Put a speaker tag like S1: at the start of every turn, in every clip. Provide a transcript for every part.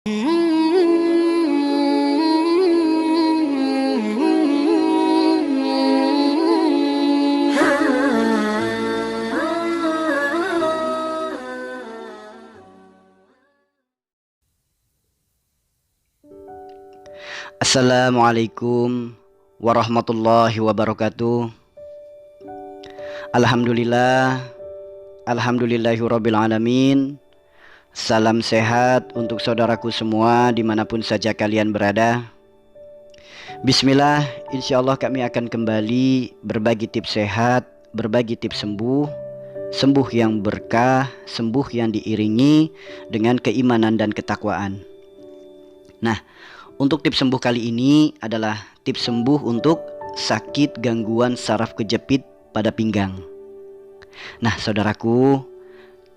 S1: Assalamualaikum warahmatullahi wabarakatuh. Alhamdulillahirabbil alamin. Salam sehat untuk saudaraku semua dimanapun saja kalian berada. Bismillah, insyaallah kami akan kembali berbagi tips sehat, berbagi tips sembuh yang berkah, sembuh yang diiringi dengan keimanan dan ketakwaan. Nah, untuk tips sembuh kali ini adalah tips sembuh untuk sakit gangguan saraf kejepit pada pinggang. Nah, saudaraku,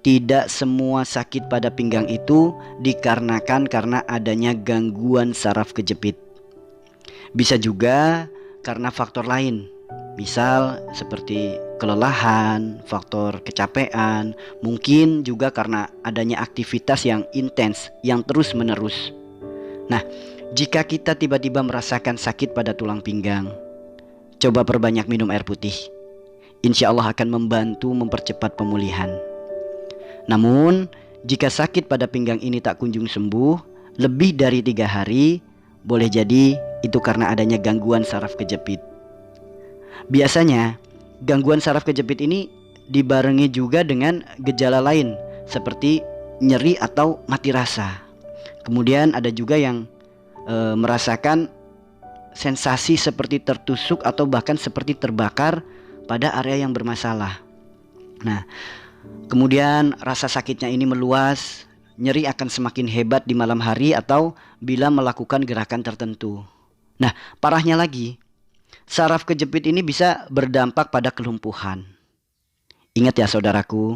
S1: tidak semua sakit pada pinggang itu dikarenakan karena adanya gangguan saraf kejepit. Bisa juga karena faktor lain, misal seperti kelelahan, faktor kecapean, mungkin juga karena adanya aktivitas yang intens, yang terus-menerus. Nah, jika kita tiba-tiba merasakan sakit pada tulang pinggang, coba perbanyak minum air putih. Insya Allah akan membantu mempercepat pemulihan. Namun, jika sakit pada pinggang ini tak kunjung sembuh, lebih dari 3 hari, boleh jadi itu karena adanya gangguan saraf kejepit. Biasanya, gangguan saraf kejepit ini dibarengi juga dengan gejala lain, seperti nyeri atau mati rasa. Kemudian ada juga yang merasakan sensasi seperti tertusuk atau bahkan seperti terbakar pada area yang bermasalah. Nah, kemudian rasa sakitnya ini meluas, nyeri akan semakin hebat di malam hari atau bila melakukan gerakan tertentu. Nah, parahnya lagi, saraf kejepit ini bisa berdampak pada kelumpuhan. Ingat ya saudaraku,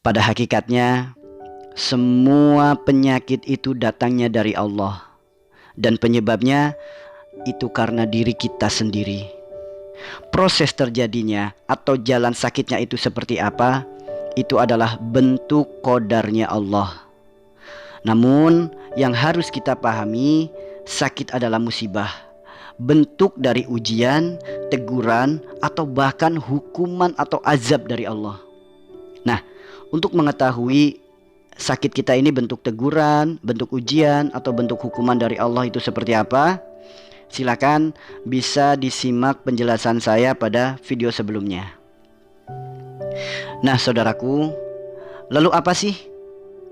S1: pada hakikatnya semua penyakit itu datangnya dari Allah. Dan penyebabnya itu karena diri kita sendiri. Proses terjadinya atau jalan sakitnya itu seperti apa, itu adalah bentuk qadarnya Allah. Namun yang harus kita pahami, sakit adalah musibah, bentuk dari ujian, teguran, atau bahkan hukuman atau azab dari Allah. Nah, untuk mengetahui sakit kita ini bentuk teguran, bentuk ujian, atau bentuk hukuman dari Allah itu seperti apa, silakan bisa disimak penjelasan saya pada video sebelumnya. Nah, saudaraku, lalu apa sih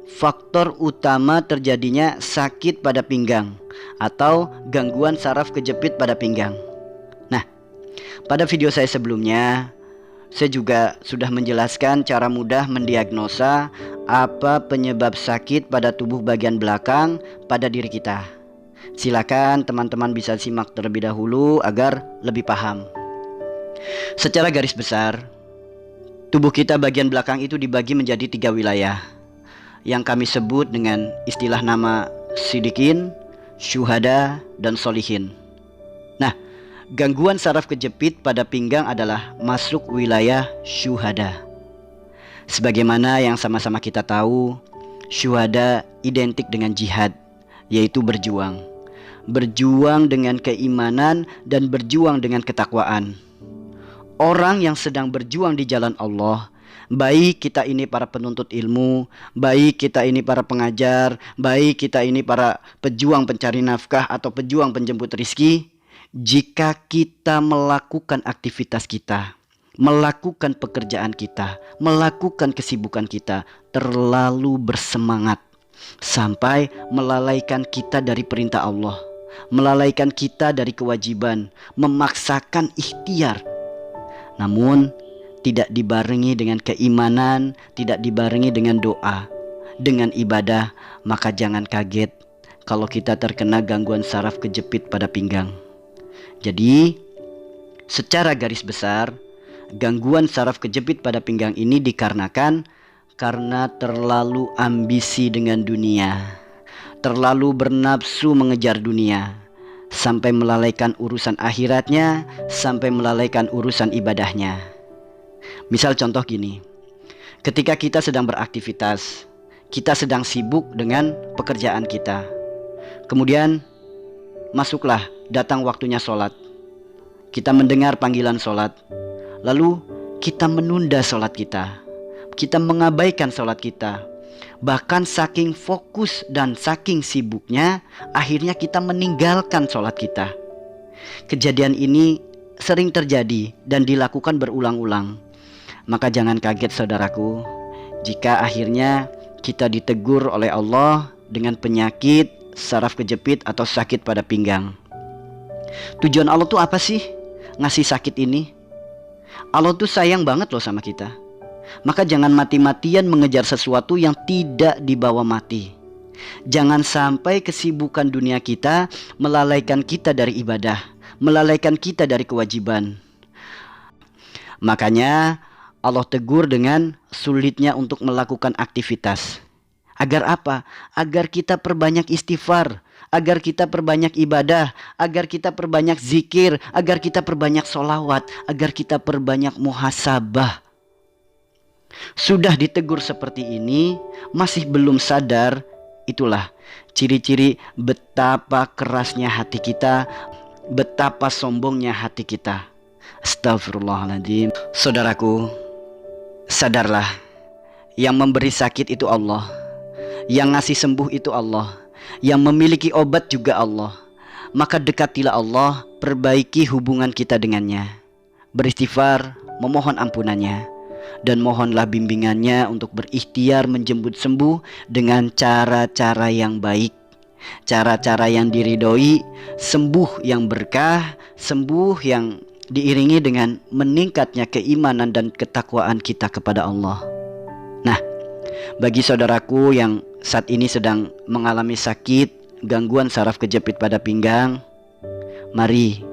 S1: faktor utama terjadinya sakit pada pinggang atau gangguan saraf kejepit pada pinggang? Nah, pada video saya sebelumnya, saya juga sudah menjelaskan cara mudah mendiagnosa apa penyebab sakit pada tubuh bagian belakang pada diri kita. Silakan teman-teman bisa simak terlebih dahulu agar lebih paham. Secara garis besar, tubuh kita bagian belakang itu dibagi menjadi 3 wilayah yang kami sebut dengan istilah nama sidikin, syuhada, dan solihin. Nah, gangguan saraf kejepit pada pinggang adalah masuk wilayah syuhada. Sebagaimana yang sama-sama kita tahu, syuhada identik dengan jihad, yaitu berjuang. Berjuang dengan keimanan dan berjuang dengan ketakwaan. Orang yang sedang berjuang di jalan Allah, baik kita ini para penuntut ilmu, baik kita ini para pengajar, baik kita ini para pejuang pencari nafkah atau pejuang penjemput rizki, jika kita melakukan aktivitas kita, melakukan pekerjaan kita, melakukan kesibukan kita, terlalu bersemangat sampai melalaikan kita dari perintah Allah, melalaikan kita dari kewajiban, memaksakan ikhtiar, namun tidak dibarengi dengan keimanan, tidak dibarengi dengan doa, dengan ibadah, maka jangan kaget kalau kita terkena gangguan saraf kejepit pada pinggang. Jadi, secara garis besar, gangguan saraf kejepit pada pinggang ini dikarenakan karena terlalu ambisi dengan dunia, terlalu bernafsu mengejar dunia, sampai melalaikan urusan akhiratnya, sampai melalaikan urusan ibadahnya. Misal contoh gini, ketika kita sedang beraktivitas, kita sedang sibuk dengan pekerjaan kita. Kemudian masuklah, datang waktunya sholat. Kita mendengar panggilan sholat, lalu kita menunda sholat kita. Kita mengabaikan sholat kita. Bahkan saking fokus dan saking sibuknya, akhirnya kita meninggalkan sholat kita. Kejadian ini sering terjadi dan dilakukan berulang-ulang. Maka jangan kaget saudaraku, jika akhirnya kita ditegur oleh Allah dengan penyakit saraf kejepit atau sakit pada pinggang. Tujuan Allah tuh apa sih ngasih sakit ini? Allah tuh sayang banget loh sama kita. Maka jangan mati-matian mengejar sesuatu yang tidak dibawa mati. Jangan sampai kesibukan dunia kita melalaikan kita dari ibadah, melalaikan kita dari kewajiban. Makanya Allah tegur dengan sulitnya untuk melakukan aktivitas. Agar apa? Agar kita perbanyak istighfar, agar kita perbanyak ibadah, agar kita perbanyak zikir, agar kita perbanyak sholawat, agar kita perbanyak muhasabah. Sudah ditegur seperti ini, masih belum sadar, itulah ciri-ciri betapa kerasnya hati kita, betapa sombongnya hati kita. Astagfirullahaladzim. Saudaraku, sadarlah, yang memberi sakit itu Allah, yang ngasih sembuh itu Allah, yang memiliki obat juga Allah. Maka dekatilah Allah, perbaiki hubungan kita dengannya, beristighfar, memohon ampunannya, dan mohonlah bimbingannya untuk berikhtiar menjemput sembuh dengan cara-cara yang baik, cara-cara yang diridhoi, sembuh yang berkah, sembuh yang diiringi dengan meningkatnya keimanan dan ketakwaan kita kepada Allah. Nah, bagi saudaraku yang saat ini sedang mengalami sakit, gangguan saraf kejepit pada pinggang, mari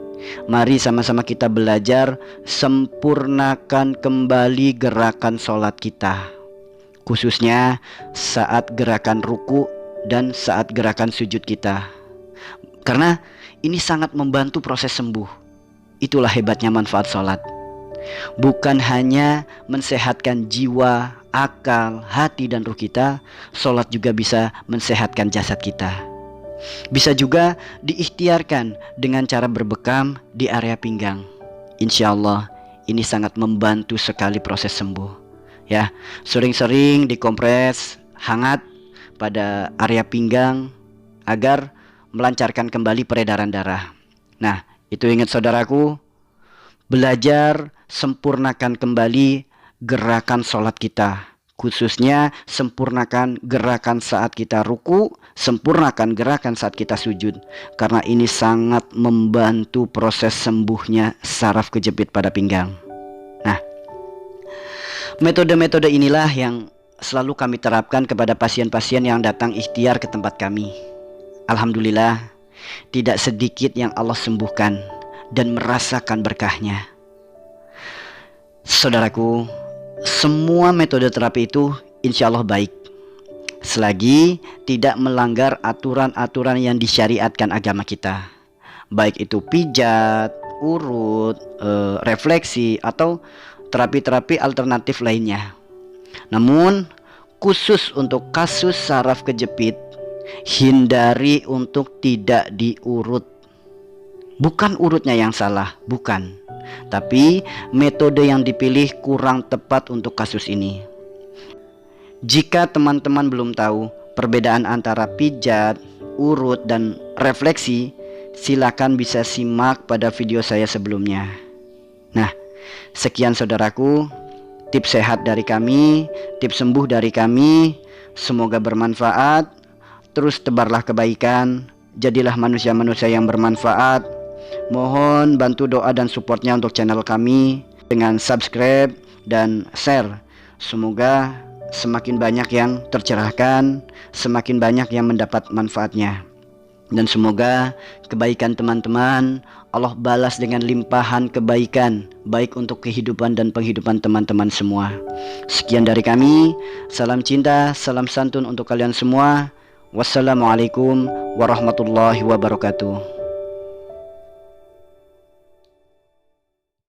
S1: sama-sama kita belajar sempurnakan kembali gerakan sholat kita, khususnya saat gerakan ruku dan saat gerakan sujud kita, karena ini sangat membantu proses sembuh. Itulah hebatnya manfaat sholat. Bukan hanya mensehatkan jiwa, akal, hati dan ruh kita, sholat juga bisa mensehatkan jasad kita. Bisa juga diikhtiarkan dengan cara berbekam di area pinggang. Insya Allah ini sangat membantu sekali proses sembuh. Ya, sering-sering dikompres hangat pada area pinggang agar melancarkan kembali peredaran darah. Nah, itu ingat saudaraku, belajar sempurnakan kembali gerakan sholat kita, khususnya sempurnakan gerakan saat kita ruku, sempurnakan gerakan saat kita sujud, karena ini sangat membantu proses sembuhnya saraf kejepit pada pinggang. Nah, metode-metode inilah yang selalu kami terapkan kepada pasien-pasien yang datang ikhtiar ke tempat kami. Alhamdulillah, tidak sedikit yang Allah sembuhkan dan merasakan berkahnya. Saudaraku, semua metode terapi itu insya Allah baik, selagi tidak melanggar aturan-aturan yang disyariatkan agama kita, baik itu pijat, urut, refleksi, atau terapi-terapi alternatif lainnya. Namun khusus untuk kasus saraf kejepit, hindari untuk tidak diurut. Bukan urutnya yang salah, bukan, tapi metode yang dipilih kurang tepat untuk kasus ini. Jika teman-teman belum tahu perbedaan antara pijat, urut, dan refleksi, silakan bisa simak pada video saya sebelumnya. Nah, sekian saudaraku, tips sehat dari kami, tips sembuh dari kami. Semoga bermanfaat. Terus tebarlah kebaikan, jadilah manusia-manusia yang bermanfaat. Mohon bantu doa dan supportnya untuk channel kami dengan subscribe dan share. Semoga semakin banyak yang tercerahkan, semakin banyak yang mendapat manfaatnya. Dan semoga kebaikan teman-teman Allah balas dengan limpahan kebaikan, baik untuk kehidupan dan penghidupan teman-teman semua. Sekian dari kami, salam cinta, salam santun untuk kalian semua. Wassalamualaikum warahmatullahi wabarakatuh.